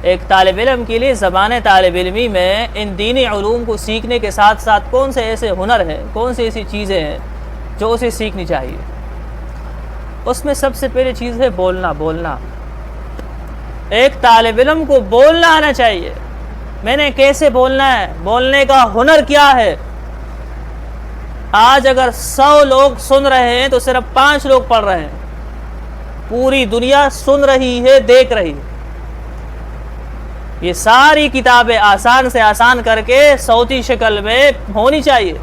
ایک طالب علم کے لیے زبان طالب علمی میں ان دینی علوم کو سیکھنے کے ساتھ ساتھ کون سے ایسے ہنر ہیں، کون سی ایسی چیزیں ہیں جو اسے سیکھنی چاہیے؟ اس میں سب سے پہلی چیز ہے بولنا۔ ایک طالب علم کو بولنا آنا چاہیے۔ میں نے کیسے بولنا ہے، بولنے کا ہنر کیا ہے۔ آج اگر 100 لوگ سن رہے ہیں تو صرف 5 لوگ پڑھ رہے ہیں، پوری دنیا سن رہی ہے، دیکھ رہی ہے۔ یہ ساری کتابیں آسان سے آسان کر کے صوتی شکل میں ہونی چاہیے۔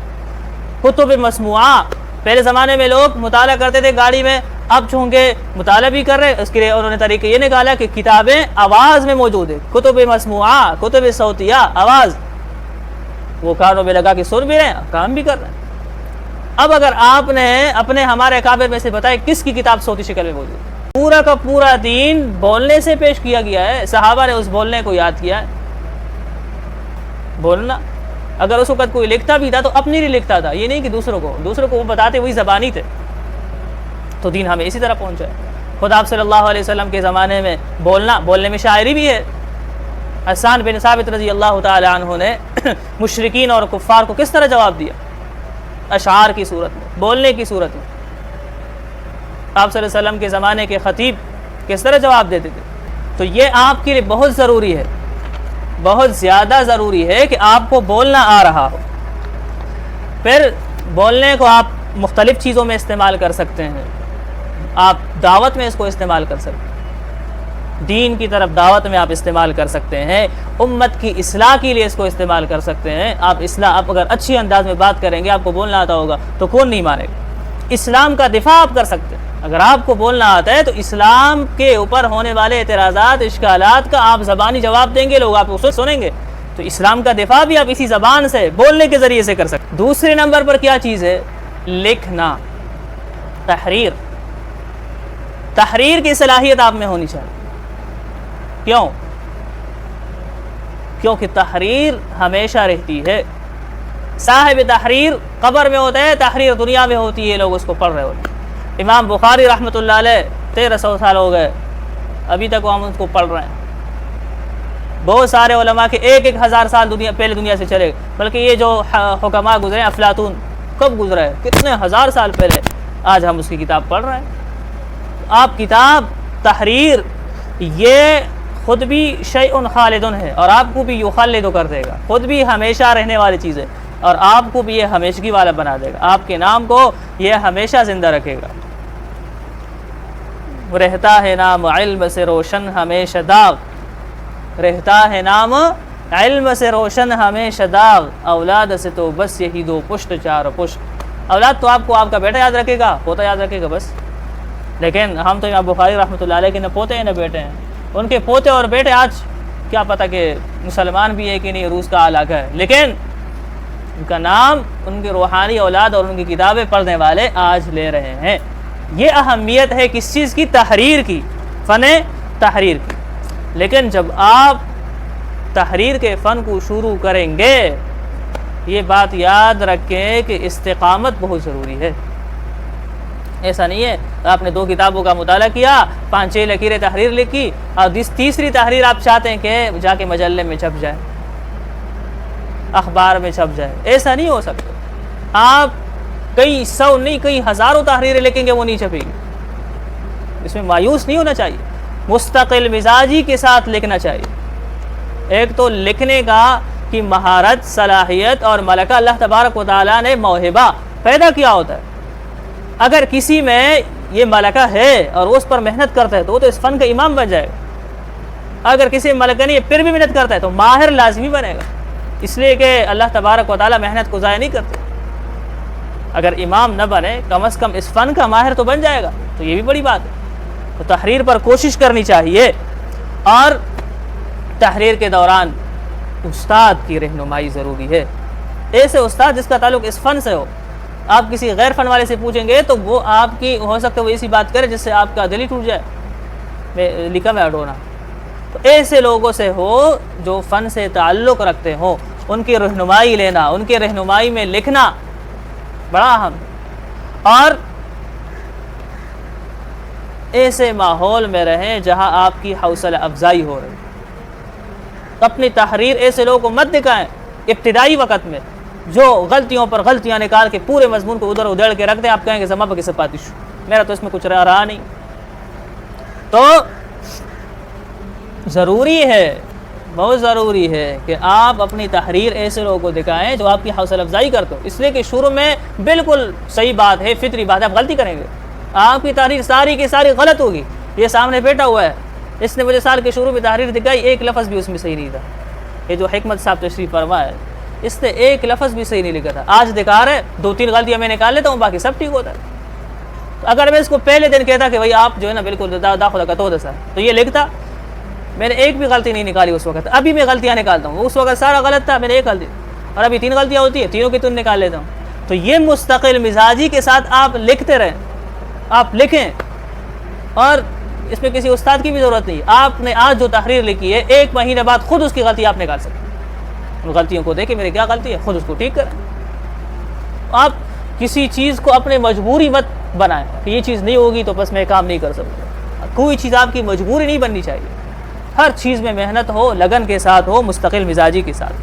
کتب مسموعہ، پہلے زمانے میں لوگ مطالعہ کرتے تھے گاڑی میں، اب چونکہ مطالعہ بھی کر رہے ہیں، اس کے لیے انہوں نے طریقہ یہ نکالا کہ کتابیں آواز میں موجود ہے، کتب مسموعہ، کتب صوتیہ، آواز، وہ کانوں میں لگا کے سن بھی رہے ہیں، کام بھی کر رہے ہیں۔ اب اگر آپ نے اپنے ہمارے اکابر میں سے بتائے کس کی کتاب صوتی شکل میں موجود ہے؟ پورا کا پورا دین بولنے سے پیش کیا گیا ہے۔ صحابہ نے اس بولنے کو یاد کیا ہے۔ بولنا، اگر اس وقت کوئی لکھتا بھی تھا تو اپنی لیے لکھتا تھا، یہ نہیں کہ دوسروں کو وہ بتاتے وہی زبانی تھے، تو دین ہمیں اسی طرح پہنچا ہے۔ خود آپ صلی اللہ علیہ وسلم کے زمانے میں بولنے میں شاعری بھی ہے۔ حسان بن ثابت رضی اللہ تعالی عنہ نے مشرکین اور کفار کو کس طرح جواب دیا؟ اشعار کی صورت میں، بولنے کی صورت میں۔ آپ صلی اللہ علیہ وسلم کے زمانے کے خطیب کس طرح جواب دیتے تھے؟ تو یہ آپ کے لیے بہت ضروری ہے، بہت زیادہ ضروری ہے کہ آپ کو بولنا آ رہا ہو۔ پھر بولنے کو آپ مختلف چیزوں میں استعمال کر سکتے ہیں۔ آپ دعوت میں اس کو استعمال کر سکتے ہیں، دین کی طرف دعوت میں آپ استعمال کر سکتے ہیں، امت کی اصلاح کے لیے اس کو استعمال کر سکتے ہیں۔ آپ اگر اچھی انداز میں بات کریں گے، آپ کو بولنا آتا ہوگا تو کون نہیں مانے گا۔ اسلام کا دفاع آپ کر سکتے ہیں۔ اگر آپ کو بولنا آتا ہے تو اسلام کے اوپر ہونے والے اعتراضات، اشکالات کا آپ زبانی جواب دیں گے، لوگ آپ کو سنیں گے۔ تو اسلام کا دفاع بھی آپ اسی زبان سے، بولنے کے ذریعے سے کر سکتے ہیں۔ دوسرے نمبر پر کیا چیز ہے؟ لکھنا، تحریر کی صلاحیت آپ میں ہونی چاہیے۔ کیوں؟ کیونکہ تحریر ہمیشہ رہتی ہے۔ صاحب تحریر قبر میں ہوتا ہے، تحریر دنیا میں ہوتی ہے، لوگ اس کو پڑھ رہے ہوتے ہیں۔ امام بخاری رحمۃ اللہ علیہ 1300 سال ہو گئے، ابھی تک ہم اس کو پڑھ رہے ہیں۔ بہت سارے علماء کے 1000 سال پہلے دنیا سے چلے گئے، بلکہ یہ جو حکماء گزرے، افلاطون کب گزرا ہے؟ کتنے ہزار سال پہلے، آج ہم اس کی کتاب پڑھ رہے ہیں۔ آپ کتاب، تحریر، یہ خود بھی شیء خالد ہے، اور آپ کو بھی یخلد کر دے گا، خود بھی ہمیشہ رہنے والی چیز ہے، اور آپ کو بھی یہ ہمیشگی والا بنا دے گا، آپ کے نام کو یہ ہمیشہ زندہ رکھے گا۔ رہتا ہے نام علم سے روشن ہمیشہ داغ، رہتا ہے نام علم سے روشن ہمیشہ داغ، اولاد سے تو بس یہی 2 پشت 4 پشت۔ اولاد تو آپ کو آپ کا بیٹا یاد رکھے گا، پوتا یاد رکھے گا بس، لیکن ہم تو امام بخاری رحمۃ اللہ علیہ کے نہ پوتے ہیں نہ بیٹے ہیں۔ ان کے پوتے اور بیٹے آج کیا پتہ کہ مسلمان بھی ہے کہ نہیں، روس کا علاقہ ہے، لیکن ان کا نام ان کی روحانی اولاد اور ان کی کتابیں پڑھنے والے آج لے رہے ہیں۔ یہ اہمیت ہے کس چیز کی؟ تحریر کی، فن تحریر کی۔ لیکن جب آپ تحریر کے فن کو شروع کریں گے، یہ بات یاد رکھیں کہ استقامت بہت ضروری ہے۔ ایسا نہیں ہے آپ نے 2 کتابوں کا مطالعہ کیا، 5-6 لکیریں تحریر لکھی، اور تیسری تحریر آپ چاہتے ہیں کہ جا کے مجلے میں چھپ جائے، اخبار میں چھپ جائے۔ ایسا نہیں ہو سکتا۔ آپ کئی 100 نہیں، کئی ہزاروں تحریریں لکھیں گے، وہ نہیں چھپے گی۔ اس میں مایوس نہیں ہونا چاہیے، مستقل مزاجی کے ساتھ لکھنا چاہیے۔ ایک تو لکھنے کا کی مہارت، صلاحیت اور ملکہ اللہ تبارک و تعالیٰ نے موہبہ پیدا کیا ہوتا ہے۔ اگر کسی میں یہ ملکہ ہے اور اس پر محنت کرتا ہے تو وہ تو اس فن کا امام بن جائے گا۔ اگر کسی ملکہ نہیں پھر بھی محنت کرتا ہے تو ماہر لازمی بنے گا، اس لیے کہ اللہ تبارک و تعالیٰ محنت کو ضائع نہیں کرتے۔ اگر امام نہ بنے، کم از کم اس فن کا ماہر تو بن جائے گا، تو یہ بھی بڑی بات ہے۔ تو تحریر پر کوشش کرنی چاہیے، اور تحریر کے دوران استاد کی رہنمائی ضروری ہے۔ ایسے استاد جس کا تعلق اس فن سے ہو۔ آپ کسی غیر فن والے سے پوچھیں گے تو وہ آپ کی ہو سکتا ہے وہ ایسی بات کرے جس سے آپ کا دل ہی ٹوٹ جائے، میں لکھا میں اڈونا۔ تو ایسے لوگوں سے ہو جو فن سے تعلق رکھتے ہوں، ان کی رہنمائی لینا، ان کی رہنمائی میں لکھنا بڑا اہم ہے۔ اور ایسے ماحول میں رہیں جہاں آپ کی حوصلہ افزائی ہو رہی، تو اپنی تحریر ایسے لوگوں کو مت دکھائیں ابتدائی وقت میں جو غلطیوں پر غلطیاں نکال کے پورے مضمون کو ادھر ادھر کے رکھ دیں. آپ کہیں گے زما کسی پاتش میرا تو اس میں کچھ رہا نہیں. تو ضروری ہے، بہت ضروری ہے کہ آپ اپنی تحریر ایسے لوگوں کو دکھائیں جو آپ کی حوصلہ افزائی کرتے ہو. اس لیے کہ شروع میں بالکل صحیح بات ہے، فطری بات ہے، آپ غلطی کریں گے، آپ کی تحریر ساری کی ساری غلط ہوگی. یہ سامنے بیٹھا ہوا ہے، اس نے مجھے سال کے شروع میں تحریر دکھائی، ایک لفظ بھی اس میں صحیح نہیں تھا. یہ جو حکمت صاحب تشریف فرما ہے، اس نے ایک لفظ بھی صحیح نہیں لکھا تھا. آج دکھا رہے 2-3 غلطیاں میں نکال لیتا ہوں، باقی سب ٹھیک ہوتا ہے. تو اگر میں اس کو پہلے دن کہتا کہ بھائی آپ جو ہے نا بالکل داخلہ کا تو دسا، تو یہ لکھتا. میں نے ایک بھی غلطی نہیں نکالی اس وقت. ابھی میں غلطیاں نکالتا ہوں، اس وقت سارا غلط تھا، میں نے ایک غلطی، اور ابھی 3 غلطیاں ہوتی ہیں، تینوں کی تین نکال لیتا ہوں. تو یہ مستقل مزاجی کے ساتھ آپ لکھتے رہیں، آپ لکھیں، اور اس میں کسی استاد کی بھی ضرورت نہیں. آپ نے آج جو تحریر لکھی ہے، 1 مہینے بعد خود اس کی غلطی آپ نکال سکتے ہیں. ان غلطیوں کو دیکھیں میری کیا غلطی ہے، خود اس کو ٹھیک کریں. آپ کسی چیز کو اپنے مجبوری مت بنائیں کہ یہ چیز نہیں ہوگی تو بس میں کام نہیں کر سکتا. کوئی چیز آپ کی مجبوری نہیں بننی چاہیے. ہر چیز میں محنت ہو، لگن کے ساتھ ہو، مستقل مزاجی کے ساتھ.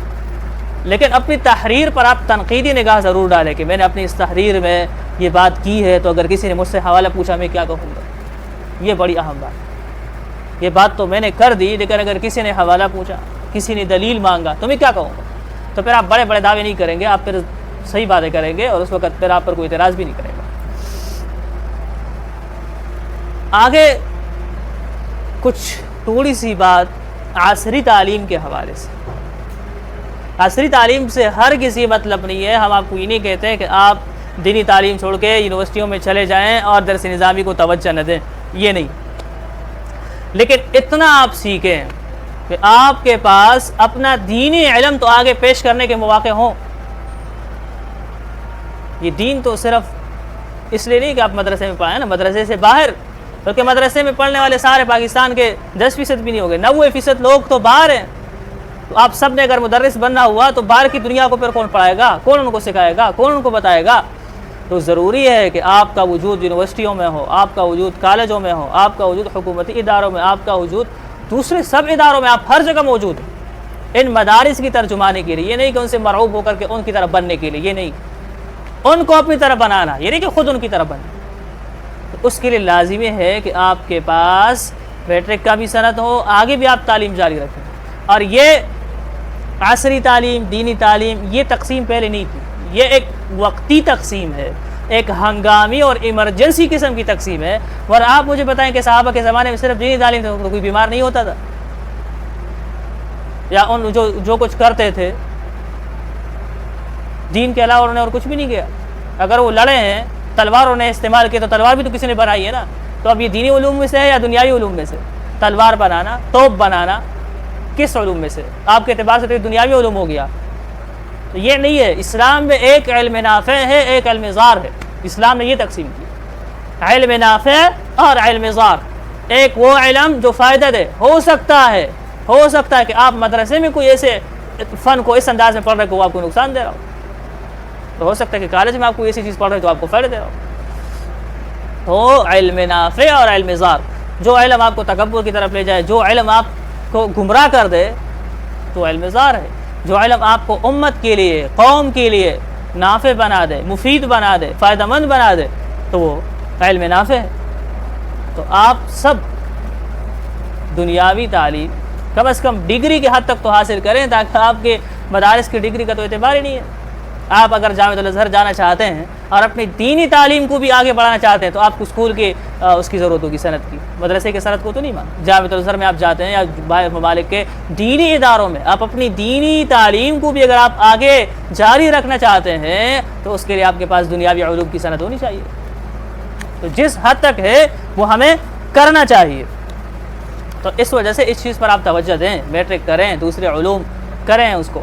لیکن اپنی تحریر پر آپ تنقیدی نگاہ ضرور ڈالیں کہ میں نے اپنی اس تحریر میں یہ بات کی ہے، تو اگر کسی نے مجھ سے حوالہ پوچھا میں کیا کہوں گا. یہ بڑی اہم بات. یہ بات تو میں نے کر دی، لیکن اگر کسی نے حوالہ پوچھا، کسی نے دلیل مانگا تو میں کیا کہوں گا. تو پھر آپ بڑے بڑے دعوے نہیں کریں گے، آپ پھر صحیح باتیں کریں گے، اور اس وقت پھر آپ پر کوئی اعتراض بھی نہیں کرے گا. آگے کچھ تھوڑی سی بات عصری تعلیم کے حوالے سے. عصری تعلیم سے ہر کسی مطلب نہیں ہے. ہم آپ کو یہ نہیں کہتے کہ آپ دینی تعلیم چھوڑ کے یونیورسٹیوں میں چلے جائیں اور درس نظامی کو توجہ نہ دیں، یہ نہیں. لیکن اتنا آپ سیکھیں کہ آپ کے پاس اپنا دینی علم تو آگے پیش کرنے کے مواقع ہوں. یہ دین تو صرف اس لیے نہیں کہ آپ مدرسے میں پڑھیں نا، مدرسے سے باہر، بلکہ مدرسے میں پڑھنے والے سارے پاکستان کے 10% بھی نہیں ہو گئے، 90% لوگ تو باہر ہیں. تو آپ سب نے اگر مدرس بننا ہوا تو باہر کی دنیا کو پھر کون پڑھائے گا، کون ان کو سکھائے گا، کون ان کو بتائے گا. تو ضروری ہے کہ آپ کا وجود یونیورسٹیوں میں ہو، آپ کا وجود کالجوں میں ہو، آپ کا وجود حکومتی اداروں میں، آپ کا وجود دوسرے سب اداروں میں، آپ ہر جگہ موجود ہیں ان مدارس کی ترجمانے کے لیے. یہ نہیں کہ ان سے مرعوب ہو کر کے ان کی طرف بننے کے لیے، یہ نہیں. ان کو اپنی طرف بنانا، یہ نہیں کہ خود ان کی طرف بننا. تو اس کے لیے لازمی ہے کہ آپ کے پاس میٹرک کا بھی سند ہو، آگے بھی آپ تعلیم جاری رکھیں. اور یہ عصری تعلیم، دینی تعلیم، یہ تقسیم پہلے نہیں تھی. یہ ایک وقتی تقسیم ہے، ایک ہنگامی اور ایمرجنسی قسم کی تقسیم ہے. اور آپ مجھے بتائیں کہ صحابہ کے زمانے میں صرف دینی تعلیم تو کوئی بیمار نہیں ہوتا تھا، یا ان جو کچھ کرتے تھے دین کے علاوہ انہوں نے اور کچھ بھی نہیں کیا. اگر وہ لڑے ہیں، تلوار انہیں استعمال کی، تو تلوار بھی تو کسی نے بنائی ہے نا. تو اب یہ دینی علوم میں سے ہے یا دنیاوی علوم میں سے؟ تلوار بنانا، توپ بنانا کس علوم میں سے؟ آپ کے اعتبار سے تو یہ دنیاوی علوم ہو گیا. تو یہ نہیں ہے. اسلام میں ایک علم نافع ہے، ایک علم زار ہے. اسلام نے یہ تقسیم کی، علم نافع اور علم زار. ایک وہ علم جو فائدہ دے، ہو سکتا ہے کہ آپ مدرسے میں کوئی ایسے فن کو اس انداز میں پڑھ رہے کہ وہ آپ کو نقصان دے رہا ہو. تو ہو سکتا ہے کہ کالج میں آپ کو ایسی چیز پڑھ رہے تو آپ کو فائدہ دے رہا ہو. تو علم نافع اور علم زار، جو علم آپ کو تکبر کی طرف لے جائے، جو علم آپ کو گمراہ کر دے، تو علم زار ہے. جو علم آپ کو امت کے لیے، قوم کے لیے نافع بنا دے، مفید بنا دے، فائدہ مند بنا دے، تو وہ علم نافع ہے. تو آپ سب دنیاوی تعلیم کم از کم ڈگری کے حد تک تو حاصل کریں، تاکہ آپ کے مدارس کی ڈگری کا تو اعتبار ہی نہیں ہے. آپ اگر جامعۃ الازہر جانا چاہتے ہیں اور اپنی دینی تعلیم کو بھی آگے بڑھانا چاہتے ہیں، تو آپ کو اسکول کے اس کی ضرورت ہوگی، صنعت کی. مدرسے کے صنعت کو تو نہیں مانگ. جامعۃ الازہر میں آپ جاتے ہیں یا باہر ممالک کے دینی اداروں میں، آپ اپنی دینی تعلیم کو بھی اگر آپ آگے جاری رکھنا چاہتے ہیں تو اس کے لیے آپ کے پاس دنیاوی علوم کی صنعت ہونی چاہیے. تو جس حد تک ہے وہ ہمیں کرنا چاہیے. تو اس وجہ سے اس چیز پر آپ توجہ دیں، میٹرک کریں، دوسرے علوم کریں اس کو.